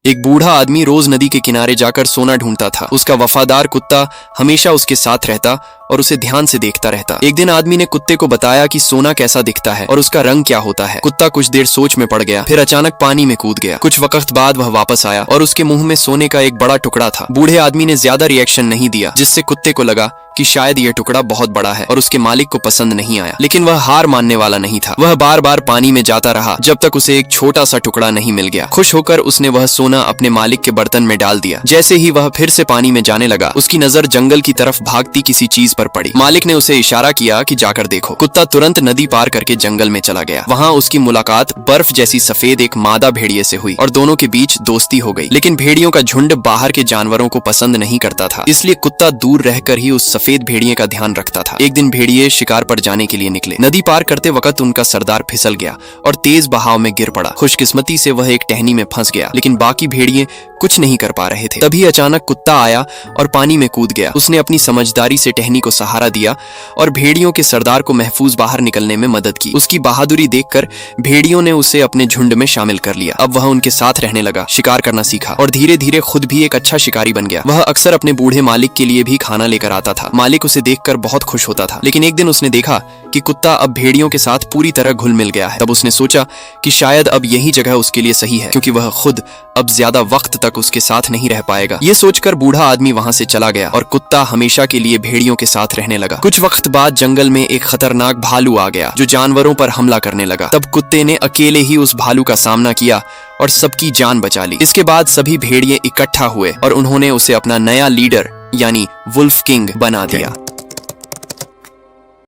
एक बूढ़ा आदमी रोज नदी के किनारे जाकर सोना ढूंढता था। उसका वफादार कुत्ता हमेशा उसके साथ रहता और उसे ध्यान से देखता रहता। एक दिन आदमी ने कुत्ते को बताया कि सोना कैसा दिखता है और उसका रंग क्या होता है। कुत्ता कुछ देर सोच में पड़ गया, फिर अचानक पानी में कूद गया। कुछ वक्त बाद वह वापस आया और उसके मुंह में सोने का एक बड़ा टुकड़ा था। बूढ़े आदमी ने ज्यादा रिएक्शन नहीं दिया, जिससे कुत्ते को लगा कि शायद यह टुकड़ा बहुत बड़ा है और उसके मालिक को पसंद नहीं आया। लेकिन वह हार मानने वाला नहीं था। वह बार बार पानी में जाता रहा जब तक उसे एक छोटा सा टुकड़ा नहीं मिल गया। खुश होकर उसने वह सोना अपने मालिक के बर्तन में डाल दिया। जैसे ही वह फिर से पानी में जाने लगा, उसकी नजर जंगल की तरफ भागती किसी चीज पर पड़ी। मालिक ने उसे इशारा किया कि जाकर देखो। कुत्ता तुरंत नदी पार करके जंगल में चला गया। वहां उसकी मुलाकात बर्फ जैसी सफेद एक मादा भेड़िए से हुई और दोनों के बीच दोस्ती हो गई। लेकिन भेड़ियों का झुंड बाहर के जानवरों को पसंद नहीं करता था, इसलिए कुत्ता दूर रहकर ही उस सफेद भेड़िए का ध्यान रखता था। एक दिन भेड़िए शिकार पर जाने के लिए निकले। नदी पार करते वक्त उनका सरदार फिसल गया और तेज बहाव में गिर पड़ा। खुशकिस्मती से वह एक टहनी में फंस गया, लेकिन बाकी भेड़िए कुछ नहीं कर पा रहे थे। तभी अचानक कुत्ता आया और पानी में कूद गया। उसने अपनी समझदारी से टहनी को सहारा दिया और भेड़ियों के सरदार को महफूज बाहर निकलने में मदद की। उसकी बहादुरी देखकर भेड़ियों ने उसे अपने झुंड में शामिल कर लिया। अब वह उनके साथ रहने लगा, शिकार करना सीखा और धीरे धीरे खुद भी एक अच्छा शिकारी बन गया। वह अक्सर अपने बूढ़े मालिक के लिए भी खाना लेकर आता था। मालिक उसे देखकर बहुत खुश होता था। लेकिन एक दिन उसने देखा कि कुत्ता अब भेड़ियों के साथ पूरी तरह घुल मिल गया है। तब उसने सोचा कि शायद अब यही जगह उसके लिए सही है, क्योंकि वह खुद अब ज्यादा वक्त तक उसके साथ नहीं रह पाएगा। ये सोचकर बूढ़ा आदमी वहां से चला गया और कुत्ता हमेशा के लिए भेड़ियों के साथ रहने लगा। कुछ वक्त बाद जंगल में एक खतरनाक भालू आ गया जो जानवरों पर हमला करने लगा। तब कुत्ते ने अकेले ही उस भालू का सामना किया और सबकी जान बचा ली। इसके बाद सभी भेड़िए इकट्ठा हुए और उन्होंने उसे अपना नया लीडर यानी वुल्फ किंग बना दिया।